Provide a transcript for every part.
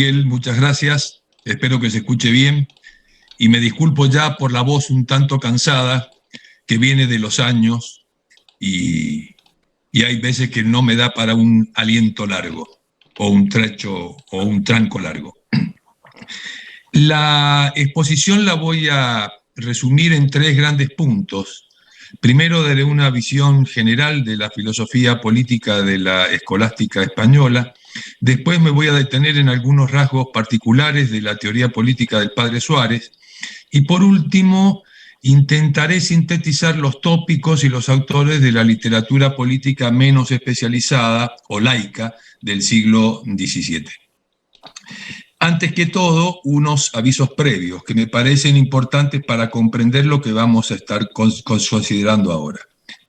Miguel, muchas gracias. Espero que se escuche bien. Y me disculpo ya por la voz un tanto cansada, que viene de los años y hay veces que no me da para un aliento largo o un trecho o un tranco largo. La exposición la voy a resumir en tres grandes puntos. Primero, daré una visión general de la filosofía política de la escolástica española. Después me voy a detener en algunos rasgos particulares de la teoría política del padre Suárez. Y por último, intentaré sintetizar los tópicos y los autores de la literatura política menos especializada o laica del siglo XVII. Antes que todo, unos avisos previos que me parecen importantes para comprender lo que vamos a estar considerando ahora.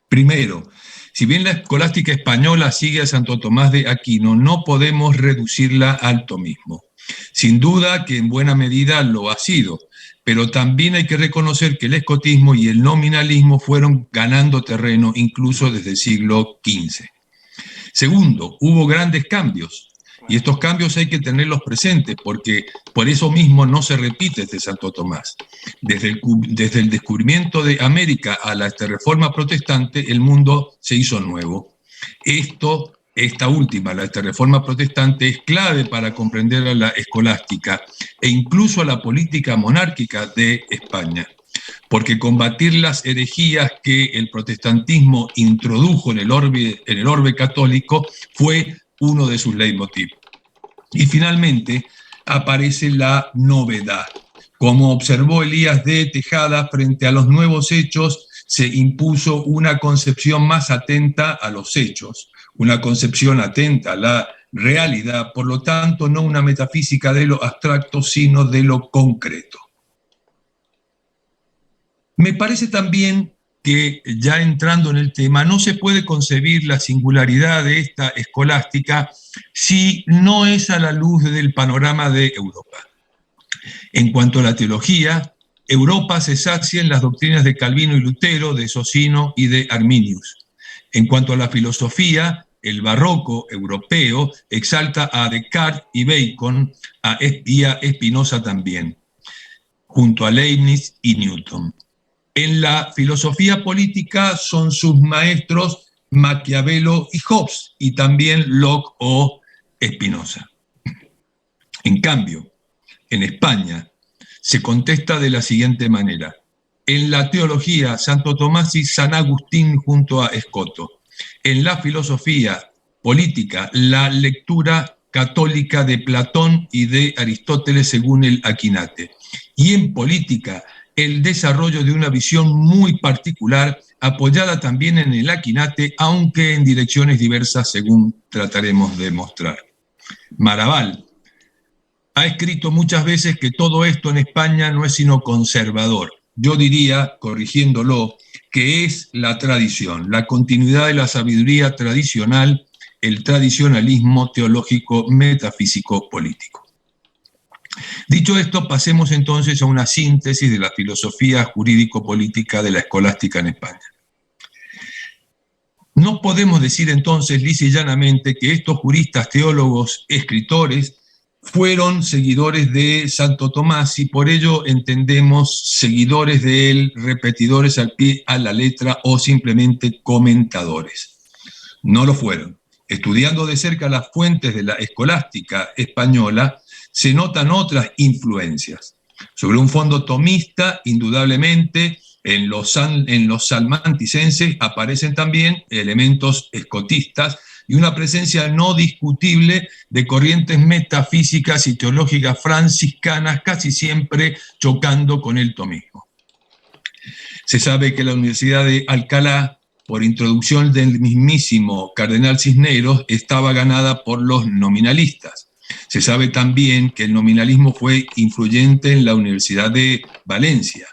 Primero, si bien la escolástica española sigue a Santo Tomás de Aquino, no podemos reducirla al tomismo. Sin duda que en buena medida lo ha sido, pero también hay que reconocer que el escotismo y el nominalismo fueron ganando terreno incluso desde el siglo XV. Segundo, hubo grandes cambios. Y estos cambios hay que tenerlos presentes, porque por eso mismo no se repite este Santo Tomás. Desde el descubrimiento de América a la reforma protestante, el mundo se hizo nuevo. Esta última, la reforma protestante, es clave para comprender a la escolástica e incluso a la política monárquica de España, porque combatir las herejías que el protestantismo introdujo en el orbe católico fue uno de sus leitmotiv. Y finalmente aparece la novedad. Como observó Elías de Tejada, frente a los nuevos hechos se impuso una concepción más atenta a los hechos, una concepción atenta a la realidad, por lo tanto no una metafísica de lo abstracto, sino de lo concreto. Me parece también que, ya entrando en el tema, no se puede concebir la singularidad de esta escolástica si no es a la luz del panorama de Europa. En cuanto a la teología, Europa se sacia en las doctrinas de Calvino y Lutero, de Socino y de Arminius. En cuanto a la filosofía, el barroco europeo exalta a Descartes y Bacon, y a Spinoza también, junto a Leibniz y Newton. En la filosofía política son sus maestros Maquiavelo y Hobbes, y también Locke o Spinoza. En cambio, en España se contesta de la siguiente manera. En la teología, Santo Tomás y San Agustín junto a Escoto. En la filosofía política, la lectura católica de Platón y de Aristóteles según el Aquinate. Y en política, el desarrollo de una visión muy particular, apoyada también en el Aquinate, aunque en direcciones diversas, según trataremos de mostrar. Maravall ha escrito muchas veces que todo esto en España no es sino conservador. Yo diría, corrigiéndolo, que es la tradición, la continuidad de la sabiduría tradicional, el tradicionalismo teológico, metafísico, político. Dicho esto, pasemos entonces a una síntesis de la filosofía jurídico-política de la escolástica en España. No podemos decir entonces lisa y llanamente que estos juristas, teólogos, escritores fueron seguidores de Santo Tomás y por ello entendemos seguidores de él, repetidores al pie a la letra o simplemente comentadores. No lo fueron. Estudiando de cerca las fuentes de la escolástica española, se notan otras influencias. Sobre un fondo tomista, indudablemente, en los salmanticenses aparecen también elementos escotistas y una presencia no discutible de corrientes metafísicas y teológicas franciscanas, casi siempre chocando con el tomismo. Se sabe que la Universidad de Alcalá, por introducción del mismísimo cardenal Cisneros, estaba ganada por los nominalistas. Se sabe también que el nominalismo fue influyente en la Universidad de Valencia.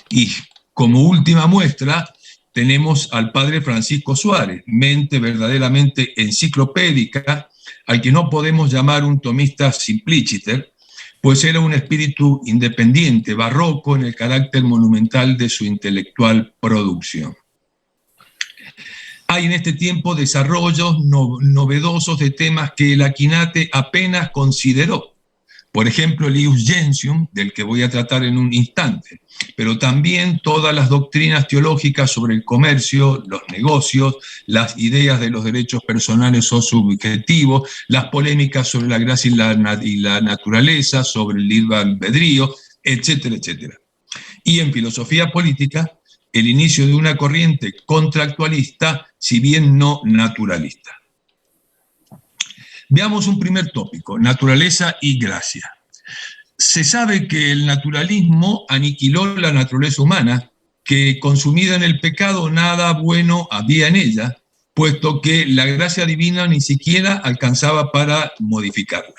Y como última muestra, tenemos al padre Francisco Suárez, mente verdaderamente enciclopédica, al que no podemos llamar un tomista simpliciter, pues era un espíritu independiente, barroco en el carácter monumental de su intelectual producción. Hay en este tiempo desarrollos novedosos de temas que el Aquinate apenas consideró. Por ejemplo, el ius gentium, del que voy a tratar en un instante, pero también todas las doctrinas teológicas sobre el comercio, los negocios, las ideas de los derechos personales o subjetivos, las polémicas sobre la gracia y la naturaleza, sobre el libre albedrío, etcétera, etcétera. Y en filosofía política, el inicio de una corriente contractualista, si bien no naturalista. Veamos un primer tópico, naturaleza y gracia. Se sabe que el naturalismo aniquiló la naturaleza humana, que consumida en el pecado nada bueno había en ella, puesto que la gracia divina ni siquiera alcanzaba para modificarla.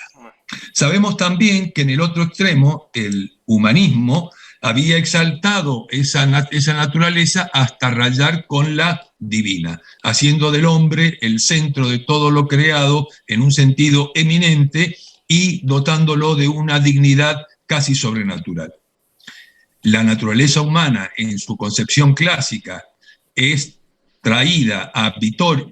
Sabemos también que en el otro extremo, el humanismo había exaltado esa naturaleza hasta rayar con la divina, haciendo del hombre el centro de todo lo creado en un sentido eminente y dotándolo de una dignidad casi sobrenatural. La naturaleza humana, en su concepción clásica, es traída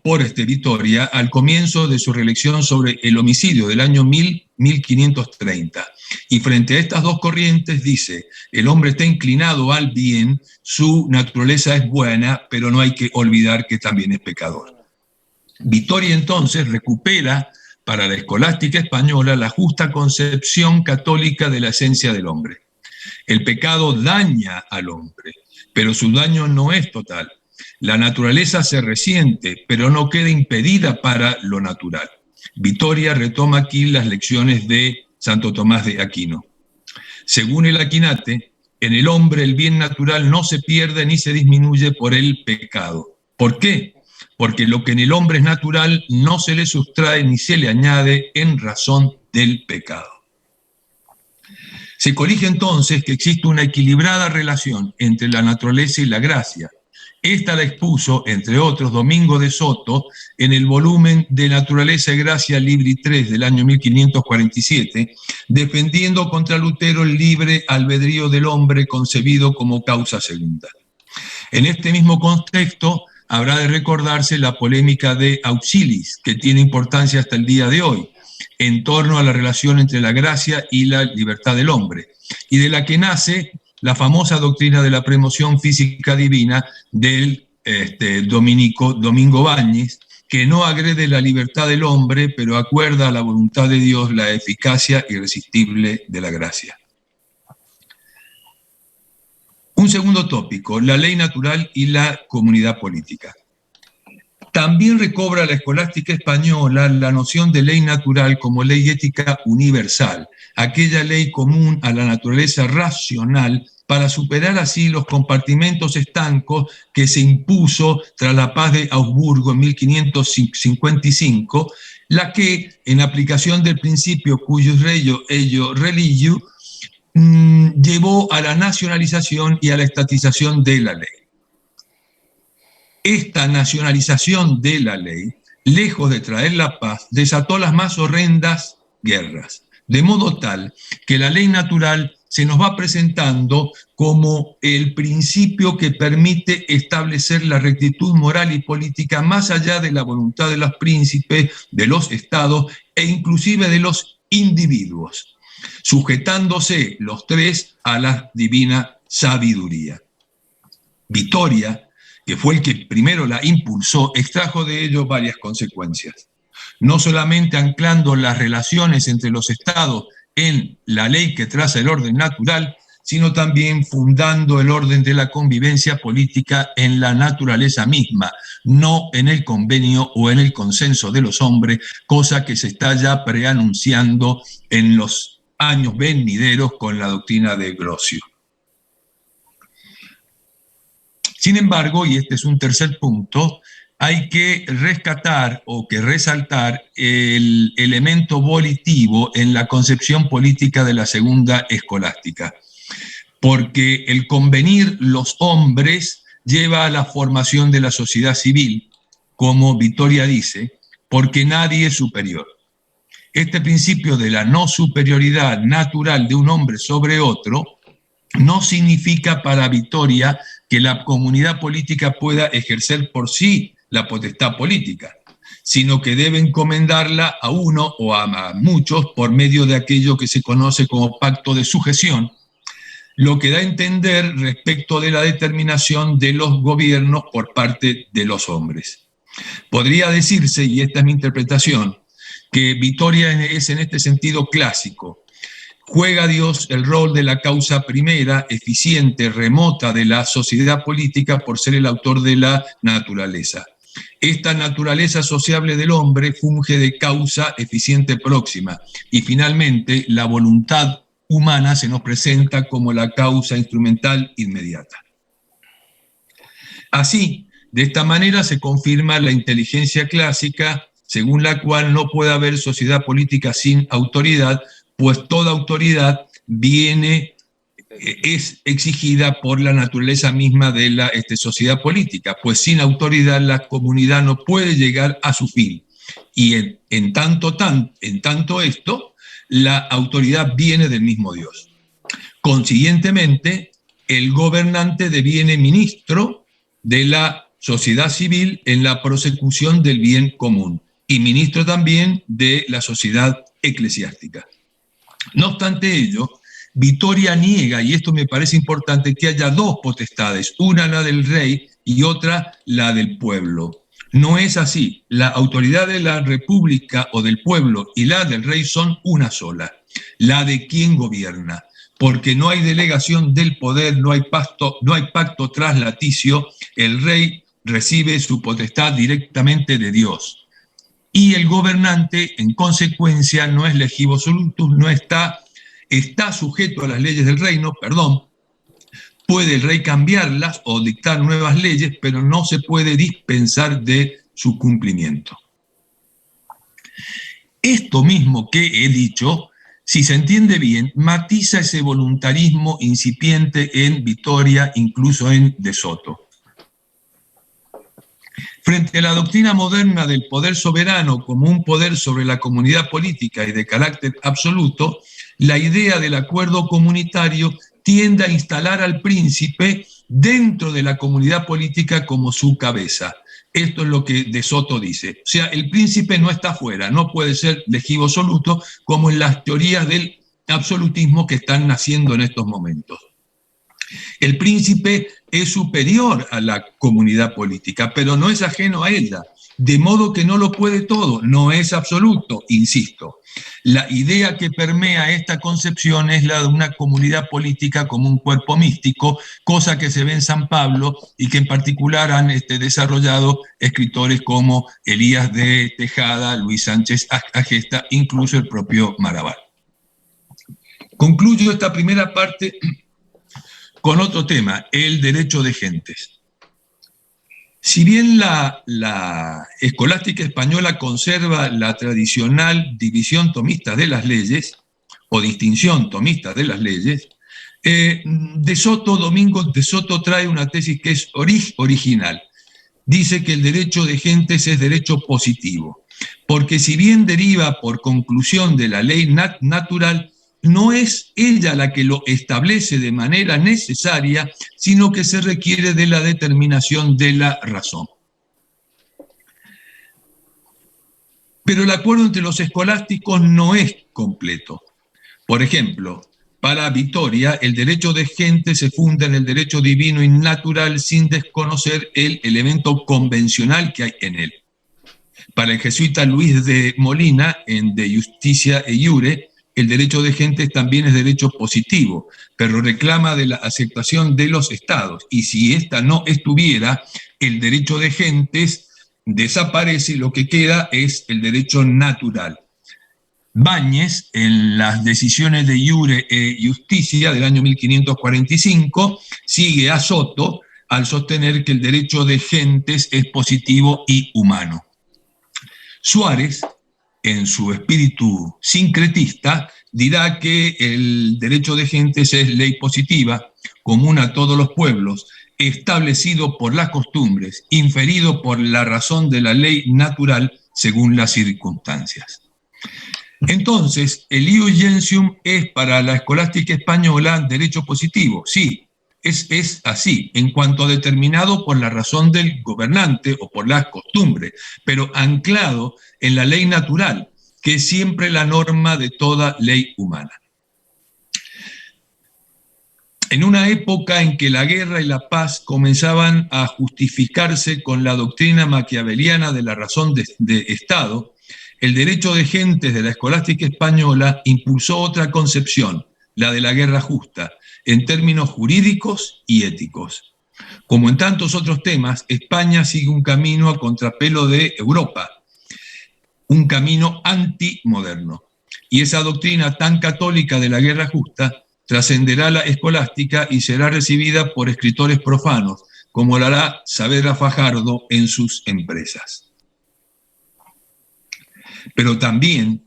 por Vitoria al comienzo de su reelección sobre el homicidio del año 1530. Y frente a estas dos corrientes dice, el hombre está inclinado al bien, su naturaleza es buena, pero no hay que olvidar que también es pecador. Vitoria entonces recupera para la escolástica española la justa concepción católica de la esencia del hombre. El pecado daña al hombre, pero su daño no es total. La naturaleza se resiente, pero no queda impedida para lo natural. Vitoria retoma aquí las lecciones de Santo Tomás de Aquino. Según el Aquinate, en el hombre el bien natural no se pierde ni se disminuye por el pecado. ¿Por qué? Porque lo que en el hombre es natural no se le sustrae ni se le añade en razón del pecado. Se corrige entonces que existe una equilibrada relación entre la naturaleza y la gracia. Esta la expuso, entre otros, Domingo de Soto, en el volumen de Naturaleza y Gracia Libri 3 del año 1547, defendiendo contra Lutero el libre albedrío del hombre concebido como causa segunda. En este mismo contexto, habrá de recordarse la polémica de Auxilis, que tiene importancia hasta el día de hoy, en torno a la relación entre la gracia y la libertad del hombre, y de la que nace la famosa doctrina de la premoción física divina del Domingo Báñez, que no agrede la libertad del hombre, pero acuerda a la voluntad de Dios la eficacia irresistible de la gracia. Un segundo tópico, la ley natural y la comunidad política. También recobra la escolástica española la noción de ley natural como ley ética universal, aquella ley común a la naturaleza racional para superar así los compartimentos estancos que se impuso tras la paz de Augsburgo en 1555, la que, en aplicación del principio cuius regio religio, llevó a la nacionalización y a la estatización de la ley. Esta nacionalización de la ley, lejos de traer la paz, desató las más horrendas guerras, de modo tal que la ley natural se nos va presentando como el principio que permite establecer la rectitud moral y política más allá de la voluntad de los príncipes, de los estados e inclusive de los individuos, sujetándose los tres a la divina sabiduría. Vitoria, que fue el que primero la impulsó, extrajo de ello varias consecuencias. No solamente anclando las relaciones entre los estados en la ley que traza el orden natural, sino también fundando el orden de la convivencia política en la naturaleza misma, no en el convenio o en el consenso de los hombres, cosa que se está ya preanunciando en los años venideros con la doctrina de Grocio. Sin embargo, y este es un tercer punto, hay que rescatar o que resaltar el elemento volitivo en la concepción política de la segunda escolástica, porque el convenir los hombres lleva a la formación de la sociedad civil, como Vitoria dice, porque nadie es superior. Este principio de la no superioridad natural de un hombre sobre otro no significa para Vitoria que la comunidad política pueda ejercer por sí la potestad política, sino que debe encomendarla a uno o a muchos por medio de aquello que se conoce como pacto de sujeción, lo que da a entender respecto de la determinación de los gobiernos por parte de los hombres. Podría decirse, y esta es mi interpretación, que Vitoria es en este sentido clásico. Juega Dios el rol de la causa primera, eficiente, remota de la sociedad política por ser el autor de la naturaleza. Esta naturaleza sociable del hombre funge de causa eficiente próxima y finalmente la voluntad humana se nos presenta como la causa instrumental inmediata. Así, de esta manera se confirma la inteligencia clásica, según la cual no puede haber sociedad política sin autoridad, pues toda autoridad es exigida por la naturaleza misma de la sociedad política, pues sin autoridad la comunidad no puede llegar a su fin. Y en tanto esto, la autoridad viene del mismo Dios. Consiguientemente, el gobernante deviene ministro de la sociedad civil en la prosecución del bien común y ministro también de la sociedad eclesiástica. No obstante ello, Vitoria niega, y esto me parece importante, que haya dos potestades, una la del rey y otra la del pueblo. No es así. La autoridad de la república o del pueblo y la del rey son una sola, la de quien gobierna, porque no hay delegación del poder, no hay pacto traslaticio, el rey recibe su potestad directamente de Dios. Y el gobernante, en consecuencia, no es legivo absolutus, no está sujeto a las leyes del reino, puede el rey cambiarlas o dictar nuevas leyes, pero no se puede dispensar de su cumplimiento. Esto mismo que he dicho, si se entiende bien, matiza ese voluntarismo incipiente en Vitoria, incluso en De Soto. Frente a la doctrina moderna del poder soberano como un poder sobre la comunidad política y de carácter absoluto, la idea del acuerdo comunitario tiende a instalar al príncipe dentro de la comunidad política como su cabeza. Esto es lo que De Soto dice. O sea, el príncipe no está fuera, no puede ser legivo absoluto como en las teorías del absolutismo que están naciendo en estos momentos. El príncipe es superior a la comunidad política, pero no es ajeno a ella, de modo que no lo puede todo, no es absoluto, insisto. La idea que permea esta concepción es la de una comunidad política como un cuerpo místico, cosa que se ve en San Pablo y que en particular han desarrollado escritores como Elías de Tejada, Luis Sánchez Agesta, incluso el propio Maraval. Concluyo esta primera parte con otro tema, el derecho de gentes. Si bien la escolástica española conserva la tradicional división tomista de las leyes, o distinción tomista de las leyes, Domingo de Soto trae una tesis que es original. Dice que el derecho de gentes es derecho positivo, porque si bien deriva por conclusión de la ley natural, no es ella la que lo establece de manera necesaria, sino que se requiere de la determinación de la razón. Pero el acuerdo entre los escolásticos no es completo. Por ejemplo, para Vitoria, el derecho de gente se funda en el derecho divino y natural sin desconocer el elemento convencional que hay en él. Para el jesuita Luis de Molina, en De Justitia e Iure, el derecho de gentes también es derecho positivo, pero reclama de la aceptación de los estados. Y si esta no estuviera, el derecho de gentes desaparece y lo que queda es el derecho natural. Báñez, en las decisiones de Iure e Justicia del año 1545, sigue a Soto al sostener que el derecho de gentes es positivo y humano. Suárez, en su espíritu sincretista, dirá que el derecho de gentes es ley positiva, común a todos los pueblos, establecido por las costumbres, inferido por la razón de la ley natural según las circunstancias. Entonces, el ius gentium es para la escolástica española derecho positivo, sí, es así, en cuanto determinado por la razón del gobernante o por las costumbres, pero anclado en la ley natural, que es siempre la norma de toda ley humana. En una época en que la guerra y la paz comenzaban a justificarse con la doctrina maquiaveliana de la razón de Estado, el derecho de gentes de la escolástica española impulsó otra concepción, la de la guerra justa, en términos jurídicos y éticos. Como en tantos otros temas, España sigue un camino a contrapelo de Europa, un camino antimoderno. Y esa doctrina tan católica de la guerra justa trascenderá la escolástica y será recibida por escritores profanos, como lo hará Saavedra Fajardo en sus empresas. Pero también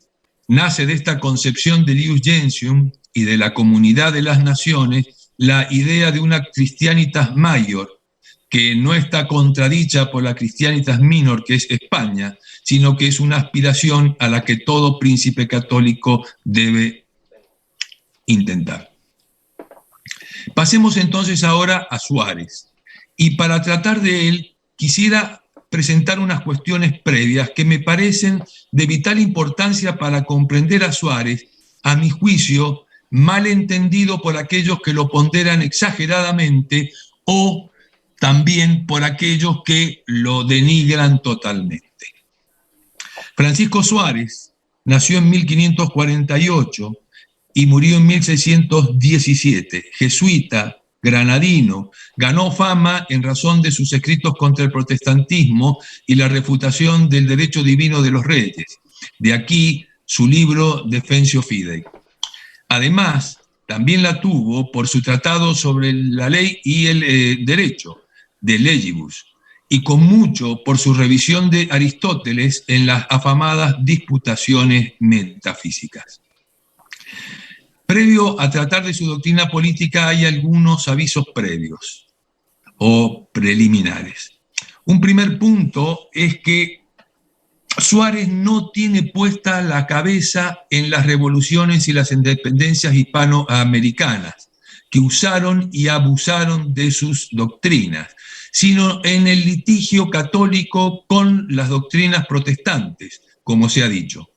nace de esta concepción de Ius Gentium y de la comunidad de las naciones la idea de una Christianitas Major, que no está contradicha por la Christianitas Minor, que es España, sino que es una aspiración a la que todo príncipe católico debe intentar. Pasemos entonces ahora a Suárez. Y para tratar de él, quisiera presentar unas cuestiones previas que me parecen de vital importancia para comprender a Suárez, a mi juicio, mal entendido por aquellos que lo ponderan exageradamente o también por aquellos que lo denigran totalmente. Francisco Suárez nació en 1548 y murió en 1617, jesuita, granadino, ganó fama en razón de sus escritos contra el protestantismo y la refutación del derecho divino de los reyes. De aquí su libro Defensio Fidei. Además, también la tuvo por su tratado sobre la ley y el derecho, de Legibus, y con mucho por su revisión de Aristóteles en las afamadas disputaciones metafísicas. Previo a tratar de su doctrina política hay algunos avisos previos o preliminares. Un primer punto es que Suárez no tiene puesta la cabeza en las revoluciones y las independencias hispanoamericanas, que usaron y abusaron de sus doctrinas, sino en el litigio católico con las doctrinas protestantes, como se ha dicho.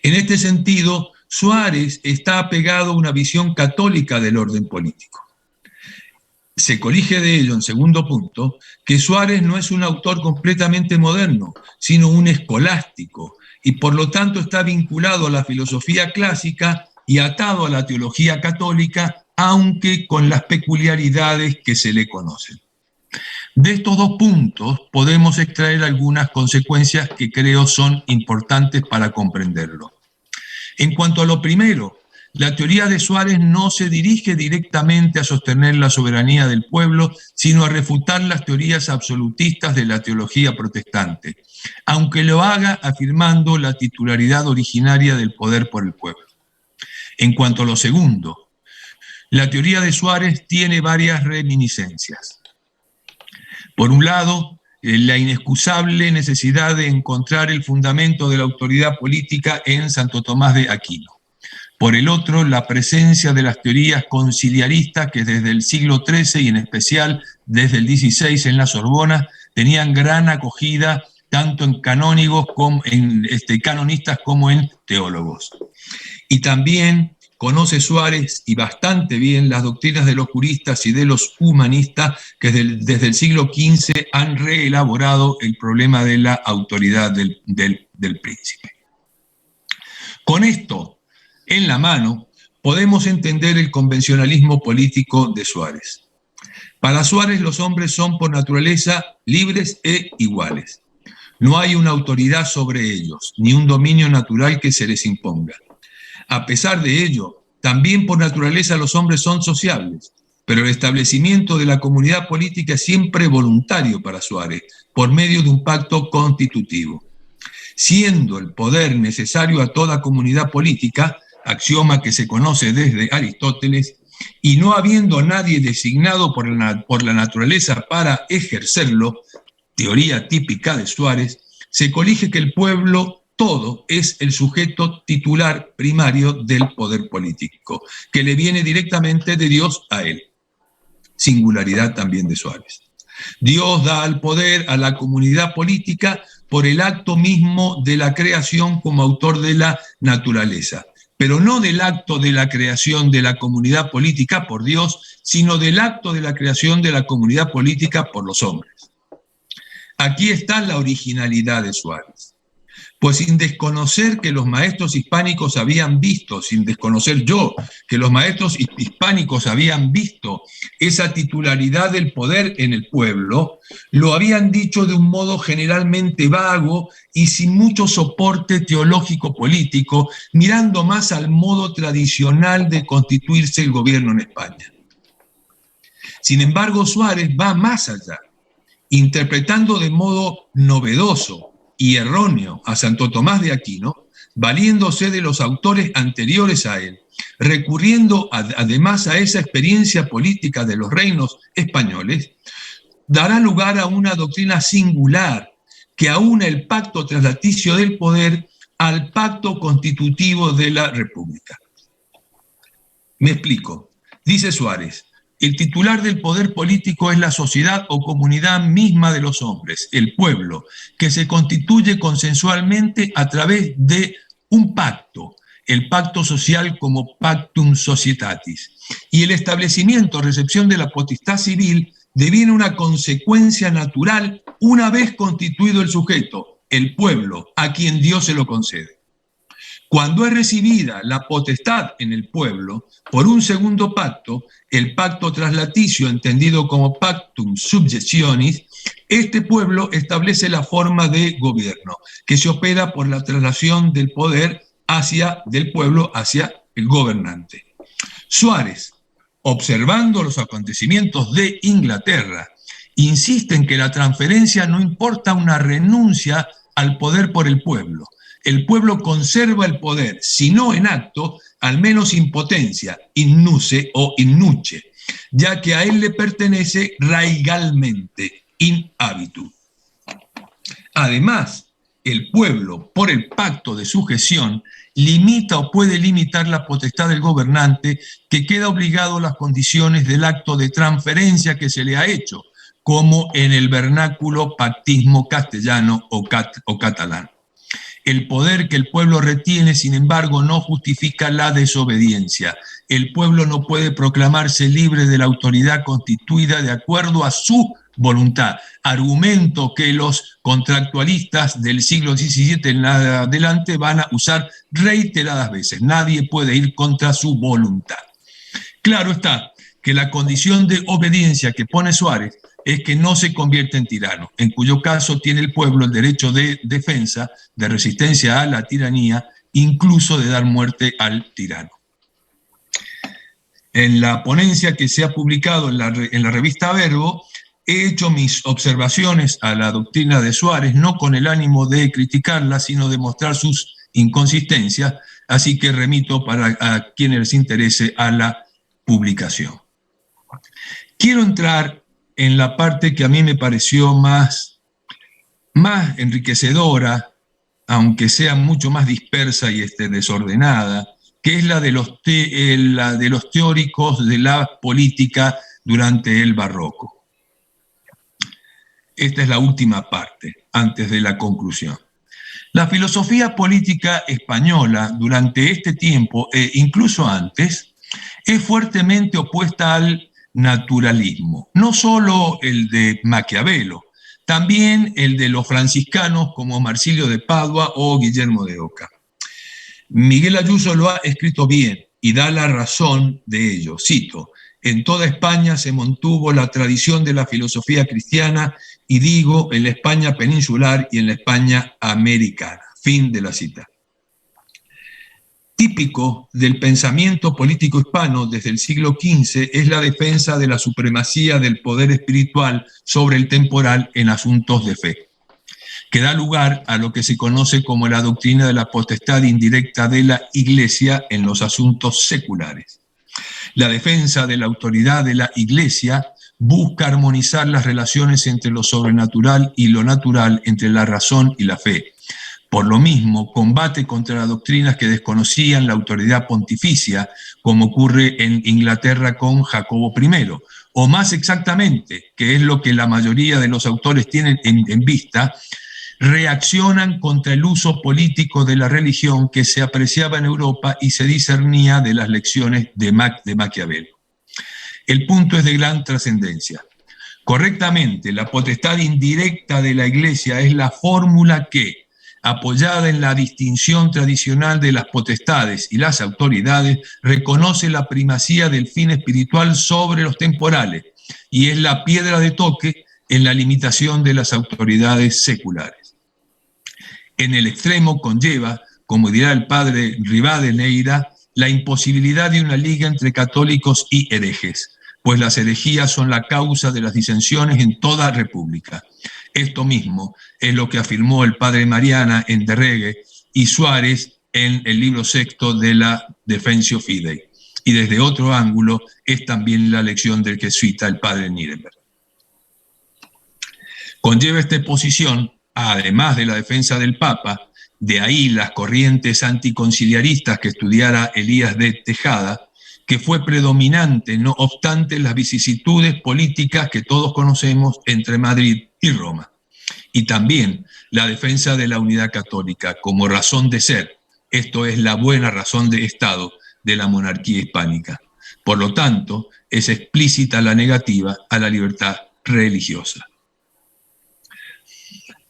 En este sentido, Suárez está apegado a una visión católica del orden político. Se corrige de ello, en segundo punto, que Suárez no es un autor completamente moderno, sino un escolástico, y por lo tanto está vinculado a la filosofía clásica y atado a la teología católica, aunque con las peculiaridades que se le conocen. De estos dos puntos podemos extraer algunas consecuencias que creo son importantes para comprenderlo. En cuanto a lo primero, la teoría de Suárez no se dirige directamente a sostener la soberanía del pueblo, sino a refutar las teorías absolutistas de la teología protestante, aunque lo haga afirmando la titularidad originaria del poder por el pueblo. En cuanto a lo segundo, la teoría de Suárez tiene varias reminiscencias. Por un lado, la inexcusable necesidad de encontrar el fundamento de la autoridad política en Santo Tomás de Aquino. Por el otro, la presencia de las teorías conciliaristas que desde el siglo XIII y en especial desde el XVI en la Sorbona tenían gran acogida tanto en canónigos como en canonistas como en teólogos. Y también conoce Suárez, y bastante bien, las doctrinas de los juristas y de los humanistas que desde el siglo XV han reelaborado el problema de la autoridad del príncipe. Con esto en la mano, podemos entender el convencionalismo político de Suárez. Para Suárez, los hombres son por naturaleza libres e iguales. No hay una autoridad sobre ellos, ni un dominio natural que se les imponga. A pesar de ello, también por naturaleza los hombres son sociables, pero el establecimiento de la comunidad política es siempre voluntario para Suárez, por medio de un pacto constitutivo. Siendo el poder necesario a toda comunidad política, axioma que se conoce desde Aristóteles, y no habiendo nadie designado por la naturaleza para ejercerlo, teoría típica de Suárez, se colige que el pueblo todo es el sujeto titular primario del poder político, que le viene directamente de Dios a él. singularidad también de Suárez. Dios da al poder a la comunidad política por el acto mismo de la creación como autor de la naturaleza, pero no del acto de la creación de la comunidad política por Dios, sino del acto de la creación de la comunidad política por los hombres. Aquí está la originalidad de Suárez. Pues sin desconocer que los maestros hispánicos habían visto, sin desconocer yo que los maestros hispánicos habían visto esa titularidad del poder en el pueblo, lo habían dicho de un modo generalmente vago y sin mucho soporte teológico político, mirando más al modo tradicional de constituirse el gobierno en España. Sin embargo, Suárez va más allá, interpretando de modo novedoso y erróneo a Santo Tomás de Aquino, valiéndose de los autores anteriores a él, recurriendo además a esa experiencia política de los reinos españoles, dará lugar a una doctrina singular que aúna el pacto traslaticio del poder al pacto constitutivo de la República. Me explico. Dice Suárez: el titular del poder político es la sociedad o comunidad misma de los hombres, el pueblo, que se constituye consensualmente a través de un pacto, el pacto social como pactum societatis. Y el establecimiento o recepción de la potestad civil deviene una consecuencia natural una vez constituido el sujeto, el pueblo, a quien Dios se lo concede. Cuando es recibida la potestad en el pueblo por un segundo pacto, el pacto traslaticio entendido como pactum subjectionis, este pueblo establece la forma de gobierno que se opera por la traslación del poder del pueblo hacia el gobernante. Suárez, observando los acontecimientos de Inglaterra, insiste en que la transferencia no importa una renuncia al poder por el pueblo. El pueblo conserva el poder, si no en acto, al menos in potencia, in nuce o in nuce, ya que a él le pertenece raigalmente, in habitu. Además, el pueblo, por el pacto de sujeción, limita o puede limitar la potestad del gobernante, que queda obligado a las condiciones del acto de transferencia que se le ha hecho, como en el vernáculo pactismo castellano o catalán. El poder que el pueblo retiene, sin embargo, no justifica la desobediencia. El pueblo no puede proclamarse libre de la autoridad constituida de acuerdo a su voluntad. Argumento que los contractualistas del siglo XVII en adelante van a usar reiteradas veces. Nadie puede ir contra su voluntad. Claro está que la condición de obediencia que pone Suárez es que no se convierte en tirano, en cuyo caso tiene el pueblo el derecho de defensa, de resistencia a la tiranía, incluso de dar muerte al tirano. En la ponencia que se ha publicado en la revista Verbo, he hecho mis observaciones a la doctrina de Suárez, no con el ánimo de criticarla, sino de mostrar sus inconsistencias, así que remito a quienes les interese a la publicación. Quiero entrar en la parte que a mí me pareció más enriquecedora, aunque sea mucho más dispersa y desordenada, que es la de los teóricos de la política durante el barroco. Esta es la última parte, antes de la conclusión. La filosofía política española durante este tiempo, e incluso antes, es fuertemente opuesta al naturalismo, no solo el de Maquiavelo, también el de los franciscanos como Marsilio de Padua o Guillermo de Oca. Miguel Ayuso lo ha escrito bien y da la razón de ello. Cito: en toda España se mantuvo la tradición de la filosofía cristiana, y digo, en la España peninsular y en la España americana. Fin de la cita. Típico del pensamiento político hispano desde el siglo XV es la defensa de la supremacía del poder espiritual sobre el temporal en asuntos de fe, que da lugar a lo que se conoce como la doctrina de la potestad indirecta de la Iglesia en los asuntos seculares. La defensa de la autoridad de la Iglesia busca armonizar las relaciones entre lo sobrenatural y lo natural, entre la razón y la fe. Por lo mismo, combate contra las doctrinas que desconocían la autoridad pontificia, como ocurre en Inglaterra con Jacobo I, o más exactamente, que es lo que la mayoría de los autores tienen en vista, reaccionan contra el uso político de la religión que se apreciaba en Europa y se discernía de las lecciones de Maquiavelo. El punto es de gran trascendencia. Correctamente, la potestad indirecta de la Iglesia es la fórmula que, apoyada en la distinción tradicional de las potestades y las autoridades, reconoce la primacía del fin espiritual sobre los temporales y es la piedra de toque en la limitación de las autoridades seculares. En el extremo conlleva, como dirá el padre Rivadeneira, la imposibilidad de una liga entre católicos y herejes, pues las herejías son la causa de las disensiones en toda república. Esto mismo es lo que afirmó el padre Mariana en De Regge y Suárez en el libro sexto de la Defensio Fidei. Y desde otro ángulo es también la lección del jesuita el padre Nirenberg. Conlleva esta posición, además de la defensa del Papa, de ahí las corrientes anticonciliaristas que estudiara Elías de Tejada, que fue predominante, no obstante las vicisitudes políticas que todos conocemos entre Madrid y Roma. Y también la defensa de la unidad católica como razón de ser, esto es la buena razón de Estado de la monarquía hispánica. Por lo tanto, es explícita la negativa a la libertad religiosa.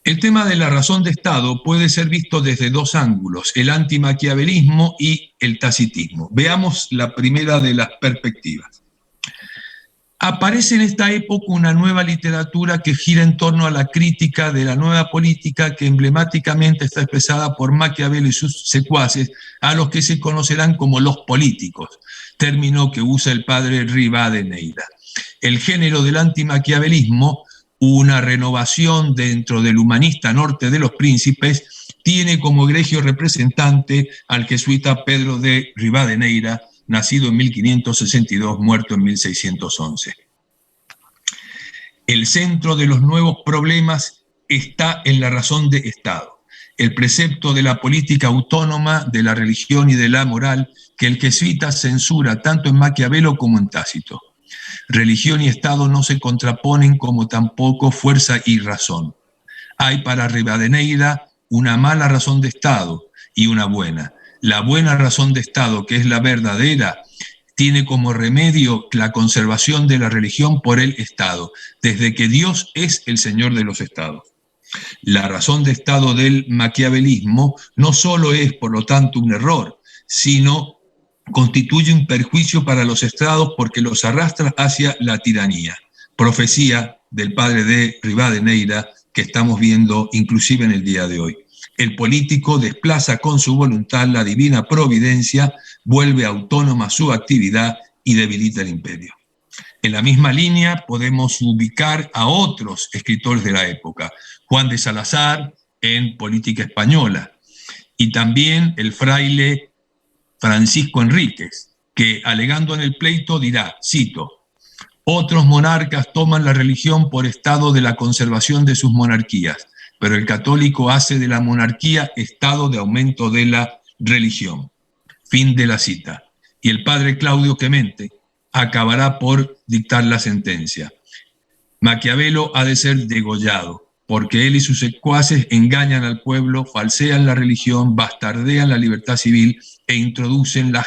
El tema de la razón de Estado puede ser visto desde dos ángulos, el antimaquiavelismo y el tacitismo. Veamos la primera de las perspectivas. Aparece en esta época una nueva literatura que gira en torno a la crítica de la nueva política que emblemáticamente está expresada por Maquiavelo y sus secuaces, a los que se conocerán como los políticos, término que usa el padre Rivadeneira. El género del antimaquiavelismo, una renovación dentro del humanista norte de los príncipes, tiene como egregio representante al jesuita Pedro de Rivadeneira, nacido en 1562, muerto en 1611. El centro de los nuevos problemas está en la razón de Estado, el precepto de la política autónoma, de la religión y de la moral que el jesuita censura tanto en Maquiavelo como en Tácito. Religión y Estado no se contraponen como tampoco fuerza y razón. Hay para Rivadeneira una mala razón de Estado y una buena. La buena razón de Estado, que es la verdadera, tiene como remedio la conservación de la religión por el Estado, desde que Dios es el Señor de los Estados. La razón de Estado del maquiavelismo no solo es, por lo tanto, un error, sino constituye un perjuicio para los estados porque los arrastra hacia la tiranía. Profecía del padre de Rivadeneira que estamos viendo inclusive en el día de hoy. El político desplaza con su voluntad la divina providencia, vuelve autónoma su actividad y debilita el imperio. En la misma línea podemos ubicar a otros escritores de la época, Juan de Salazar en Política Española, y también el fraile Francisco Enríquez, que alegando en el pleito dirá, cito, otros monarcas toman la religión por estado de la conservación de sus monarquías, pero el católico hace de la monarquía estado de aumento de la religión. Fin de la cita. Y el padre Claudio Clemente acabará por dictar la sentencia. Maquiavelo ha de ser degollado, porque él y sus secuaces engañan al pueblo, falsean la religión, bastardean la libertad civil e introducen las